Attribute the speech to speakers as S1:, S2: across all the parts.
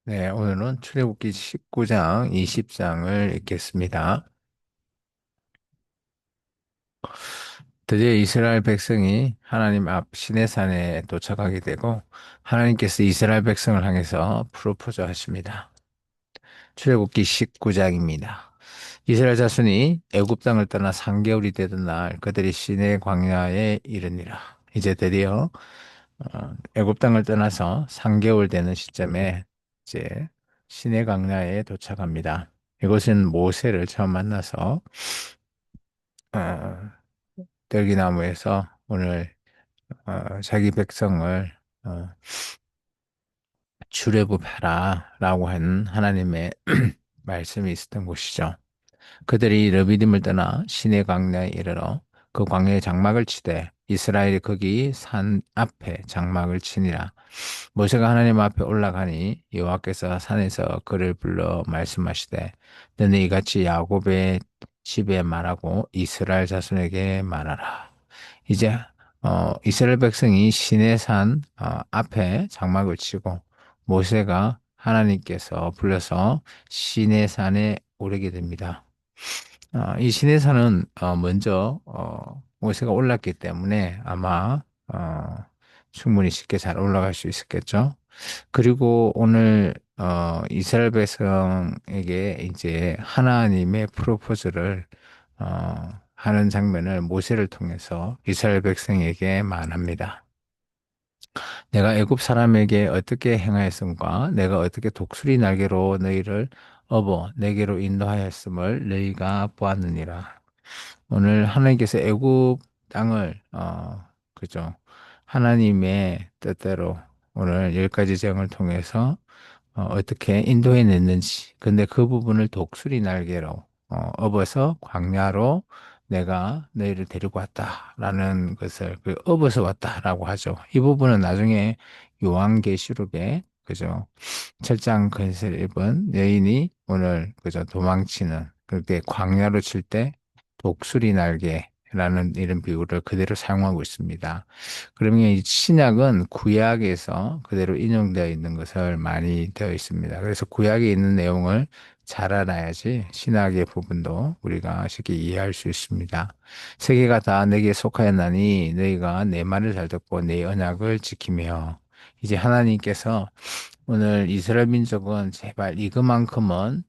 S1: 네, 오늘은 출애굽기 19장, 20장을 읽겠습니다. 드디어 이스라엘 백성이 하나님 앞 시내산에 도착하게 되고 하나님께서 이스라엘 백성을 향해서 프로포즈 하십니다. 출애굽기 19장입니다. 이스라엘 자손이 애굽 땅을 떠나 3개월이 되던 날 그들이 시내 광야에 이르니라. 이제 드디어 애굽 땅을 떠나서 3개월 되는 시점에 이제 시내 광야에 도착합니다. 이곳은 모세를 처음 만나서 어, 떨기나무에서 오늘 자기 백성을 어, 출애굽해라라고 한 하나님의 말씀이 있었던 곳이죠. 그들이 르비딤을 떠나 시내 광야에 이르러 그 광야에 장막을 치되 이스라엘이 거기 산 앞에 장막을 치니라. 모세가 하나님 앞에 올라가니 여호와께서 산에서 그를 불러 말씀하시되 너는 이같이 야곱의 집에 말하고 이스라엘 자손에게 말하라. 이제 이스라엘 백성이 시내산 앞에 장막을 치고 모세가 하나님께서 불러서 시내산에 오르게 됩니다. 이 시내산은 먼저 모세가 올랐기 때문에 아마 충분히 쉽게 잘 올라갈 수 있었겠죠. 그리고 오늘 이스라엘 백성에게 이제 하나님의 프로포즈를 하는 장면을 모세를 통해서 이스라엘 백성에게 말합니다. 내가 애굽 사람에게 어떻게 행하였음과 내가 어떻게 독수리 날개로 너희를 업어 내게로 인도하였음을 너희가 보았느니라. 오늘 하나님께서 애굽 땅을 그죠? 하나님의 뜻대로 오늘 열 가지 재앙을 통해서 떻게 인도해냈는지. 근데 그 부분을 독수리 날개로 업어서 광야로 내가 너희를 데리고 왔다라는 것을 그 업어서 왔다라고 하죠. 이 부분은 나중에 요한계시록에 그죠? 철장 건설 입은 여인이 오늘 그저 도망치는 그렇게 광야로 칠 때 독수리 날개라는 이런 비유를 그대로 사용하고 있습니다. 그러면 이 신약은 구약에서 그대로 인용되어 있는 것을 많이 되어 있습니다. 그래서 구약에 있는 내용을 잘 알아야지 신약의 부분도 우리가 쉽게 이해할 수 있습니다. 세계가 다 내게 속하였나니 너희가 내 말을 잘 듣고 내 언약을 지키며 이제 하나님께서 오늘 이스라엘 민족은 제발 이것만큼은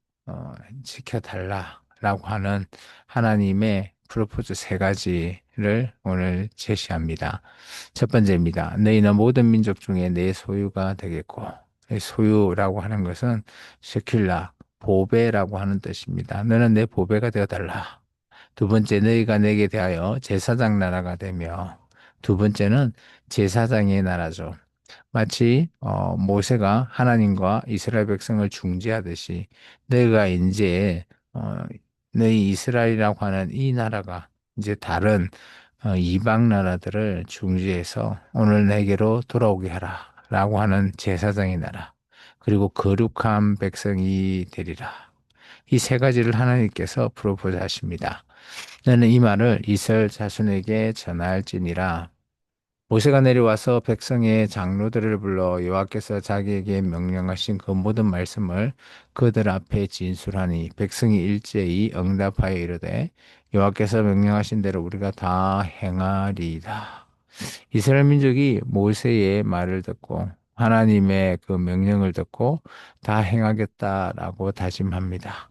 S1: 지켜달라라고 하는 하나님의 프로포즈 세 가지를 오늘 제시합니다. 첫 번째입니다. 너희는 모든 민족 중에 내 소유가 되겠고, 이 소유라고 하는 것은 세큘라, 보배라고 하는 뜻입니다. 너는 내 보배가 되어달라. 두 번째, 너희가 내게 대하여 제사장 나라가 되며, 두 번째는 제사장의 나라죠. 마치 모세가 하나님과 이스라엘 백성을 중재하듯이 너희가 이제 너희 이스라엘이라고 하는 이 나라가 이제 다른 이방 나라들을 중재해서 오늘 내게로 돌아오게 하라라고 하는 제사장의 나라 그리고 거룩한 백성이 되리라. 이 세 가지를 하나님께서 프로포즈 하십니다. 너는 이 말을 이스라엘 자손에게 전할지니라. 모세가 내려와서 백성의 장로들을 불러 여호와께서 자기에게 명령하신 그 모든 말씀을 그들 앞에 진술하니 백성이 일제히 응답하여 이르되 여호와께서 명령하신 대로 우리가 다 행하리이다. 이스라엘 민족이 모세의 말을 듣고 하나님의 그 명령을 듣고 다 행하겠다라고 다짐합니다.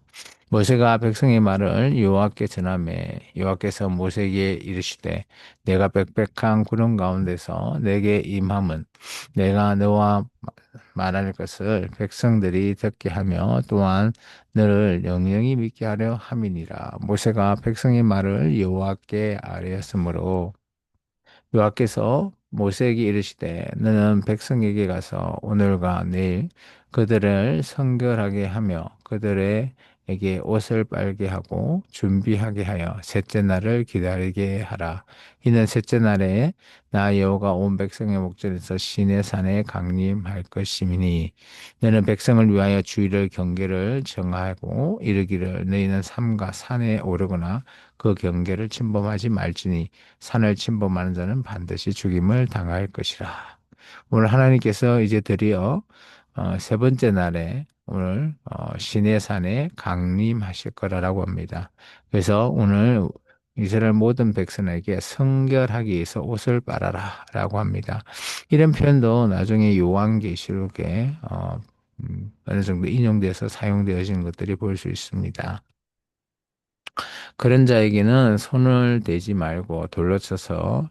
S1: 모세가 백성의 말을 여호와께 전하매 여호와께서 모세에게 이르시되 내가 빽빽한 구름 가운데서 내게 임함은 내가 너와 말할 것을 백성들이 듣게 하며 또한 너를 영영히 믿게 하려 함이니라. 모세가 백성의 말을 여호와께 아뢰었으므로 여호와께서 모세에게 이르시되 너는 백성에게 가서 오늘과 내일 그들을 성결하게 하며 그들에게 옷을 빨게 하고 준비하게 하여 셋째 날을 기다리게 하라. 이는 셋째 날에 나 여호와가 온 백성의 목전에서 시내 산에 강림할 것임이니 너는 백성을 위하여 주일을 경계를 정하고 이르기를 너희는 삼가 산에 오르거나 그 경계를 침범하지 말지니 산을 침범하는 자는 반드시 죽임을 당할 것이라. 오늘 하나님께서 이제 드디어 세 번째 날에 오늘 시내산에 강림하실 거라고 합니다. 그래서 오늘 이스라엘 모든 백성에게 성결하기 위해서 옷을 빨아라라고 합니다. 이런 표현도 나중에 요한계시록에 어느 정도 인용돼서 사용되어진 것들이 볼 수 있습니다. 그런 자에게는 손을 대지 말고 돌로 쳐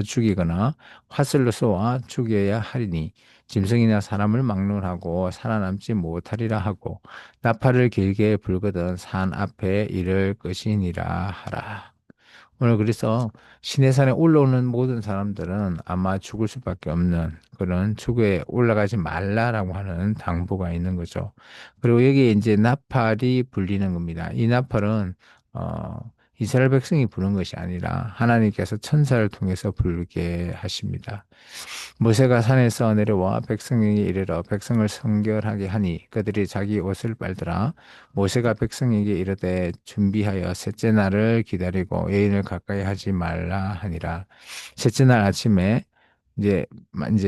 S1: 죽이거나 화살로 쏘아 죽여야 하리니 짐승이나 사람을 막론하고 살아남지 못하리라 하고 나팔을 길게 불거든 산 앞에 이를 것이니라 하라. 오늘 그래서 시내산에 올라오는 모든 사람들은 아마 죽을 수밖에 없는 그런 죽에 올라가지 말라라고 하는 당부가 있는 거죠. 그리고 여기에 이제 나팔이 불리는 겁니다. 이 나팔은 이스라엘 백성이 부는 것이 아니라 하나님께서 천사를 통해서 불게 하십니다. 모세가 산에서 내려와 백성에게 이르러 백성을 성결하게 하니 그들이 자기 옷을 빨더라. 모세가 백성에게 이르되 준비하여 셋째 날을 기다리고 여인을 가까이 하지 말라 하니라. 셋째 날 아침에 이제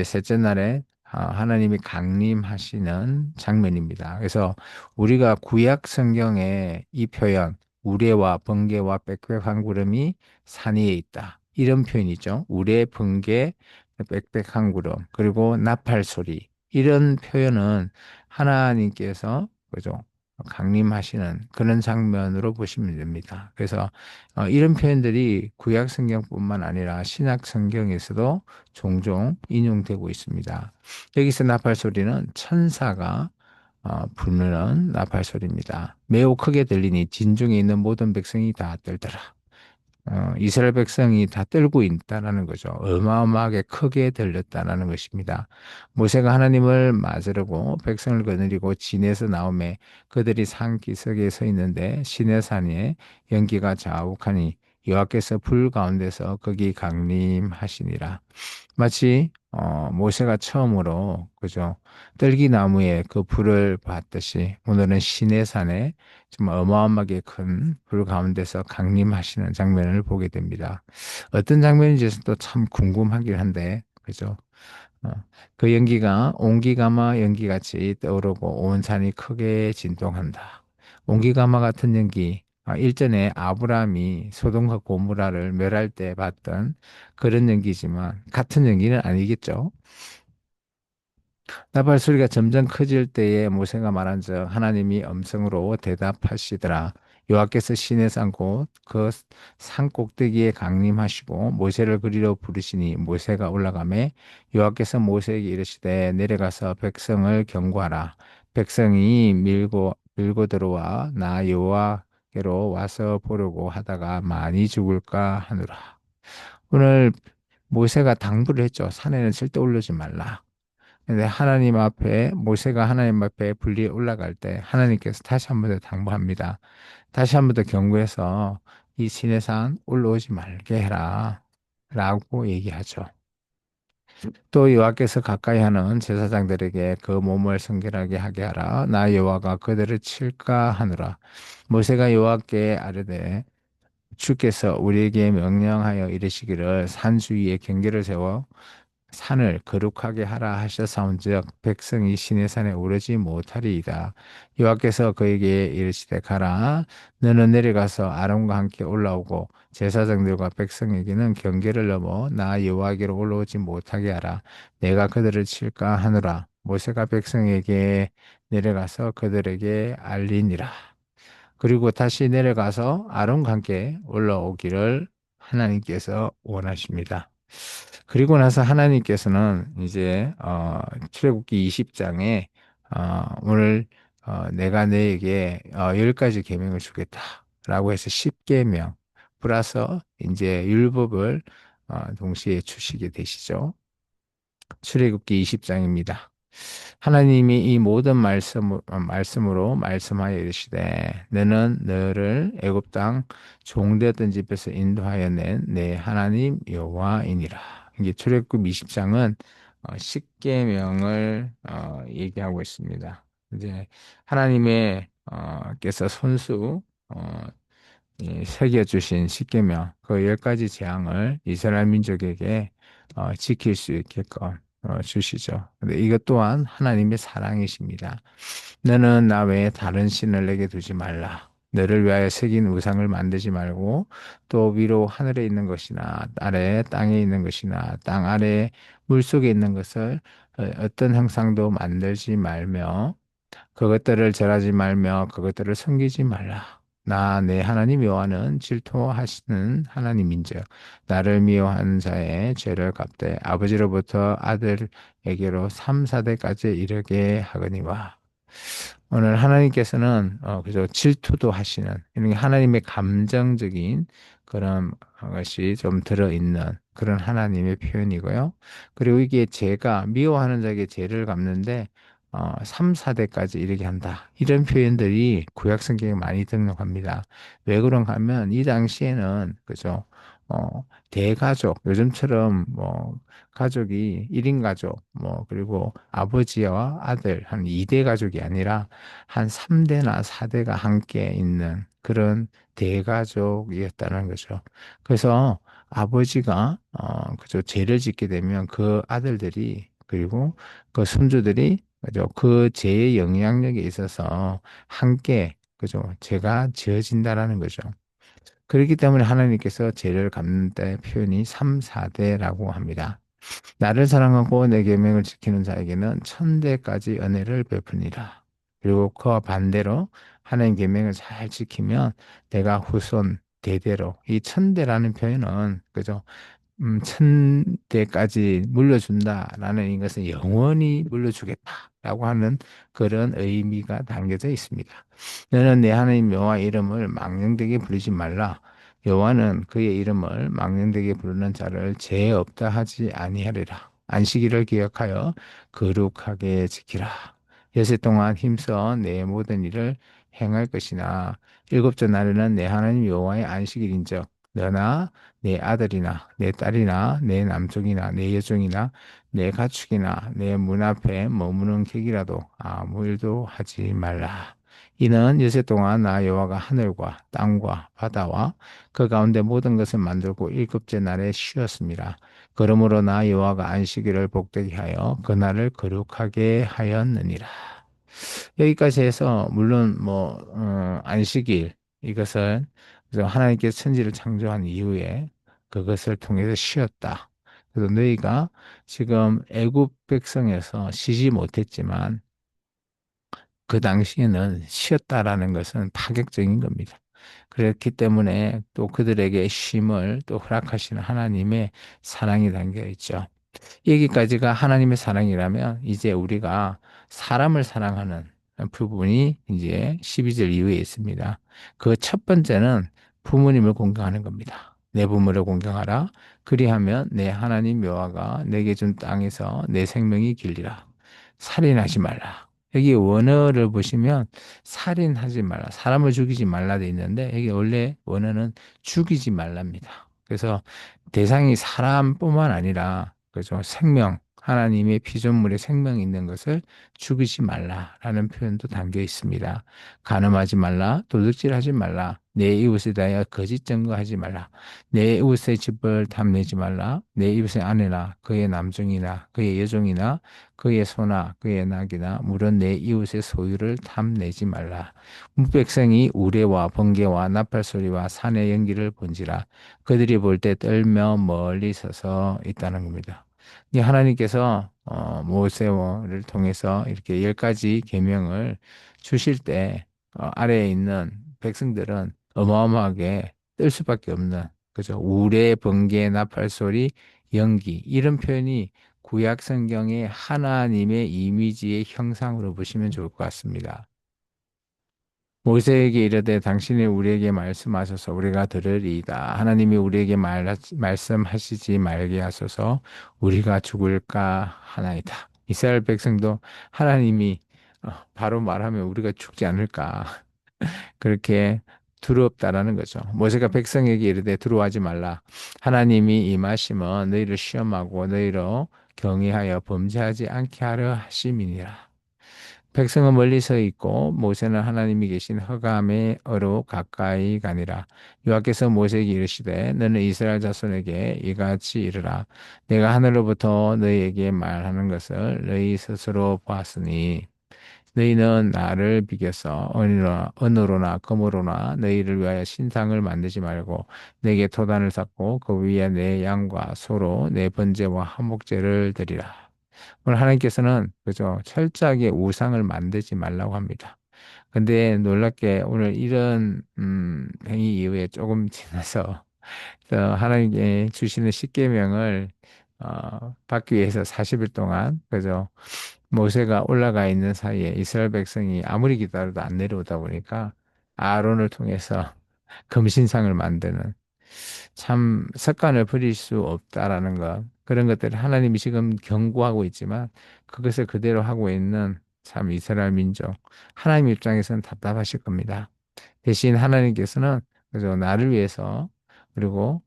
S1: 셋째 날에 하나님이 강림하시는 장면입니다. 그래서 우리가 구약 성경에 이 표현 우레와 번개와 빽빽한 구름이 산 위에 있다. 이런 표현이죠. 우레, 번개, 빽빽한 구름, 그리고 나팔 소리. 이런 표현은 하나님께서 그죠? 강림하시는 그런 장면으로 보시면 됩니다. 그래서 이런 표현들이 구약 성경뿐만 아니라 신약 성경에서도 종종 인용되고 있습니다. 여기서 나팔 소리는 천사가 부르는 나팔 소리입니다. 매우 크게 들리니 진중에 있는 모든 백성이 다 떨더라. 이스라엘 백성이 다 떨고 있다라는 거죠. 어마어마하게 크게 들렸다라는 것입니다. 모세가 하나님을 맞으려고 백성을 거느리고 진에서 나오매 그들이 산 기슭에 서 있는데 시내산에 연기가 자욱하니 여호와께서 불 가운데서 거기 강림하시니라. 마치 모세가 처음으로 그죠 떨기나무에 그 불을 봤듯이 오늘은 시내산에 좀 어마어마하게 큰 불 가운데서 강림하시는 장면을 보게 됩니다. 어떤 장면인지 또 참 궁금하긴 한데 그죠? 어, 그 연기가 온기가마 연기같이 떠오르고 온 산이 크게 진동한다. 온기가마 같은 연기, 일전에 아브라함이 소돔과 고모라를 멸할 때 봤던 그런 연기지만 같은 연기는 아니겠죠. 나팔 소리가 점점 커질 때에 모세가 말한즉 하나님이 음성으로 대답하시더라. 여호와께서 시내 산곧그 산 꼭대기에 강림하시고 모세를 그리로 부르시니 모세가 올라가매 여호와께서 모세에게 이르시되 내려가서 백성을 경고하라. 백성이 밀고 들어와 나 여호와께로 와서 보려고 하다가 많이 죽을까 하노라. 오늘 모세가 당부를 했죠. 산에는 절대 오르지 말라. 근데 모세가 하나님 앞에 분리에 올라갈 때 하나님께서 다시 한 번 더 당부합니다. 다시 한 번 더 경고해서 이 시내산 올라오지 말게 해라. 라고 얘기하죠. 또 여호와께서 가까이 하는 제사장들에게 그 몸을 성결하게 하게 하라. 나 여호와가 그들을 칠까 하느라. 모세가 여호와께 아뢰되 주께서 우리에게 명령하여 이르시기를 산 주위에 경계를 세워 산을 거룩하게 하라 하셨사온즉 백성이 시내산에 오르지 못하리이다. 여호와께서 그에게 이르시되 가라 너는 내려가서 아론과 함께 올라오고 제사장들과 백성에게는 경계를 넘어 나 여호와께로 올라오지 못하게 하라. 내가 그들을 칠까 하노라. 모세가 백성에게 내려가서 그들에게 알리니라. 그리고 다시 내려가서 아론과 함께 올라오기를 하나님께서 원하십니다. 그리고 나서 하나님께서는 이제 출애굽기 20장에 오늘 내가 너에게 10가지 계명을 주겠다라고 해서 10계명 플러스 이제 율법을 동시에 주시게 되시죠. 출애굽기 20장입니다. 하나님이 이 모든 말씀으로 말씀하여 이르시되 너는 너를 애굽 땅 종되었던 집에서 인도하여 낸 내 하나님 여호와이니라. 이게 출애굽 20장은 십계명을 얘기하고 있습니다. 이제 하나님의 께서 손수 새겨주신 십계명 그 10가지 재앙을 이스라엘 민족에게 지킬 수 있게끔 주시죠. 근데 이것 또한 하나님의 사랑이십니다. 너는 나 외에 다른 신을 내게 두지 말라. 너를 위하여 새긴 우상을 만들지 말고 또 위로 하늘에 있는 것이나 아래 땅에 있는 것이나 땅 아래 물속에 있는 것을 어떤 형상도 만들지 말며 그것들을 절하지 말며 그것들을 섬기지 말라. 나 내 하나님 여호와는 질투하시는 하나님인즉 나를 미워하는 자의 죄를 갚되 아버지로부터 아들에게로 3, 4대까지 이르게 하거니와. 오늘 하나님께서는 그저 질투도 하시는 이런 하나님의 감정적인 그런 것이 좀 들어있는 그런 하나님의 표현이고요. 그리고 이게 죄가 미워하는 자에게 죄를 갚는데 3, 4대까지 이르게 한다. 이런 표현들이 구약 성경에 많이 등록합니다. 왜 그런가 하면 이 당시에는 그죠? 대가족, 요즘처럼 뭐 가족이 1인 가족, 뭐 그리고 아버지와 아들 한 2대 가족이 아니라 한 3대나 4대가 함께 있는 그런 대가족이었다는 거죠. 그래서 아버지가 그저 죄를 짓게 되면 그 아들들이 그리고 그 손주들이 그죠 그 죄의 영향력에 있어서 함께 그죠 죄가 지어진다라는 거죠. 그렇기 때문에 하나님께서 죄를 갚는 때 표현이 3, 4대라고 합니다. 나를 사랑하고 내 계명을 지키는 자에게는 천대까지 은혜를 베푸니라. 그리고 그와 반대로 하나님 계명을 잘 지키면 내가 후손 대대로 이 천대라는 표현은 그죠? 천대까지 물려준다라는 이것은 영원히 물려주겠다라고 하는 그런 의미가 담겨져 있습니다. 너는 내 하나님 여호와 이름을 망령되게 부르지 말라. 여호와는 그의 이름을 망령되게 부르는 자를 죄 없다 하지 아니하리라. 안식일을 기억하여 거룩하게 지키라. 여세 동안 힘써 내 모든 일을 행할 것이나 일곱째 날에는 내 하나님 여호와의 안식일인즉 너나 내 아들이나 내 딸이나 내 남종이나 내 여종이나 내 가축이나 내 문 앞에 머무는 객이라도 아무 일도 하지 말라. 이는 여세 동안 나 여호와가 하늘과 땅과 바다와 그 가운데 모든 것을 만들고 일곱째 날에 쉬었습니다. 그러므로 나 여호와가 안식일을 복되게 하여 그날을 거룩하게 하였느니라. 여기까지 해서 물론 뭐 안식일 이것을 그래서 하나님께서 천지를 창조한 이후에 그것을 통해서 쉬었다. 그래서 너희가 지금 애굽 백성에서 쉬지 못했지만 그 당시에는 쉬었다라는 것은 파격적인 겁니다. 그렇기 때문에 또 그들에게 쉼을 또 허락하시는 하나님의 사랑이 담겨 있죠. 여기까지가 하나님의 사랑이라면 이제 우리가 사람을 사랑하는 부분이 이제 12절 이후에 있습니다. 그 첫 번째는 부모님을 공경하는 겁니다. 내 부모를 공경하라. 그리하면 내 하나님 여호와가 내게 준 땅에서 내 생명이 길리라. 살인하지 말라. 여기 원어를 보시면 살인하지 말라. 사람을 죽이지 말라 돼 있는데 여기 원래 원어는 죽이지 말랍니다. 그래서 대상이 사람뿐만 아니라 그죠? 생명, 하나님의 피조물에 생명이 있는 것을 죽이지 말라라는 표현도 담겨 있습니다. 간음하지 말라, 도둑질하지 말라, 내 이웃에 대하여 거짓 증거하지 말라, 내 이웃의 집을 탐내지 말라, 내 이웃의 아내나 그의 남종이나 그의 여종이나 그의 소나 그의 낙이나 물은 내 이웃의 소유를 탐내지 말라. 백성이 우레와 번개와 나팔 소리와 산의 연기를 본지라 그들이 볼 때 떨며 멀리 서서 있다는 겁니다. 이 하나님께서 모세를 통해서 이렇게 10가지 계명을 주실 때 아래에 있는 백성들은 어마어마하게 뜰 수밖에 없는 그죠? 우레, 번개, 나팔 소리, 연기 이런 표현이 구약 성경의 하나님의 이미지의 형상으로 보시면 좋을 것 같습니다. 모세에게 이르되 당신이 우리에게 말씀하셔서 우리가 들으리이다. 하나님이 우리에게 말씀하시지 말게 하소서 우리가 죽을까 하나이다. 이스라엘 백성도 하나님이 바로 말하면 우리가 죽지 않을까 그렇게 두렵다라는 거죠. 모세가 백성에게 이르되 두려워하지 말라. 하나님이 임하시면 너희를 시험하고 너희로 경외하여 범죄하지 않게 하려 하심이니라. 백성은 멀리 서 있고 모세는 하나님이 계신 흑암의로 가까이 가니라. 여호와께서 모세에게 이르시되 너는 이스라엘 자손에게 이같이 이르라. 내가 하늘로부터 너희에게 말하는 것을 너희 스스로 보았으니 너희는 나를 비교서 은으로나 금으로나 너희를 위하여 신상을 만들지 말고 내게 도단을 쌓고 그 위에 내 양과 소로 내 번제와 화목제를 드리라. 오늘 하나님께서는 그죠 철저하게 우상을 만들지 말라고 합니다. 근데 놀랍게 오늘 이런 행위 이후에 조금 지나서 하나님께 주시는 십계명을 받기 위해서 40일 동안 그죠 모세가 올라가 있는 사이에 이스라엘 백성이 아무리 기다려도 안 내려오다 보니까 아론을 통해서 금신상을 만드는 참 습관을 버릴 수 없다라는 것 그런 것들을 하나님이 지금 경고하고 있지만 그것을 그대로 하고 있는 참 이스라엘 민족 하나님 입장에서는 답답하실 겁니다. 대신 하나님께서는 그저 나를 위해서 그리고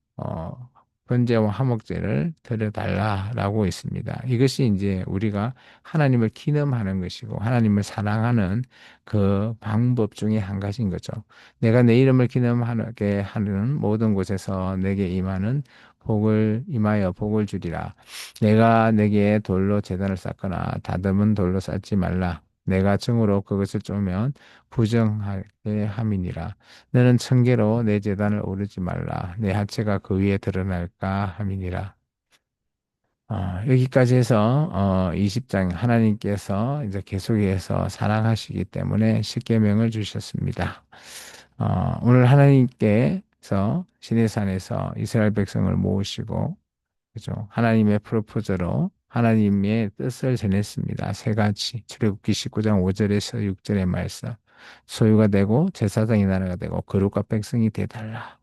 S1: 번제와 화목제를 드려달라라고 있습니다. 이것이 이제 우리가 하나님을 기념하는 것이고 하나님을 사랑하는 그 방법 중에 한 가지인 거죠. 내가 내 이름을 기념하게 하는 모든 곳에서 내게 임하는 복을 임하여 복을 주리라. 내가 내게 돌로 제단을 쌓거나 다듬은 돌로 쌓지 말라. 내가 증오로 그것을 쪼면 부정하게 함이니라. 너는 청계로 내 제단을 오르지 말라. 내 하체가 그 위에 드러날까 함이니라. 여기까지 해서 20장 하나님께서 이제 계속해서 사랑하시기 때문에 십계명을 주셨습니다. 오늘 하나님께서 시내산에서 이스라엘 백성을 모으시고 그죠? 하나님의 프로포저로 하나님의 뜻을 전했습니다. 세 가지. 출애굽기 19장 5절에서 6절의 말씀. 소유가 되고 제사장이 나라가 되고 거룩과 백성이 되달라.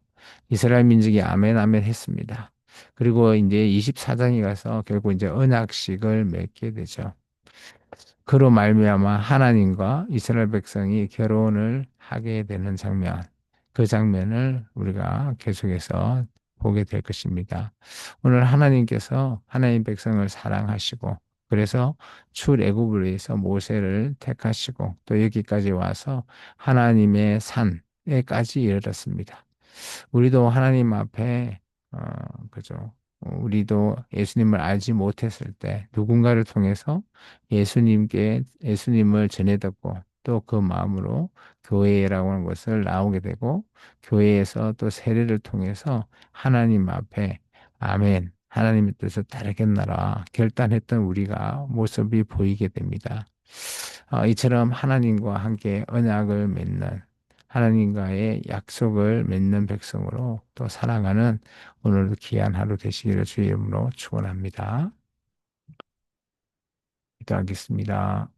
S1: 이스라엘 민족이 아멘 아멘 했습니다. 그리고 이제 24장에 가서 결국 이제 언약식을 맺게 되죠. 그로 말미암아 하나님과 이스라엘 백성이 결혼을 하게 되는 장면, 그 장면을 우리가 계속해서 보게 될 것입니다. 오늘 하나님께서 하나님 백성을 사랑하시고 그래서 출애굽을 위해서 모세를 택하시고 또 여기까지 와서 하나님의 산에까지 이르렀습니다. 우리도 하나님 앞에 어, 그죠. 우리도 예수님을 알지 못했을 때 누군가를 통해서 예수님을 전해 듣고 또 그 마음으로 교회라고 하는 것을 나오게 되고 교회에서 또 세례를 통해서 하나님 앞에 아멘 하나님의 뜻을 따르겠노라 결단했던 우리가 모습이 보이게 됩니다. 이처럼 하나님과 함께 언약을 맺는 하나님과의 약속을 맺는 백성으로 또 살아가는 오늘도 귀한 하루 되시기를 주의 이름으로 축원합니다. 기도하겠습니다.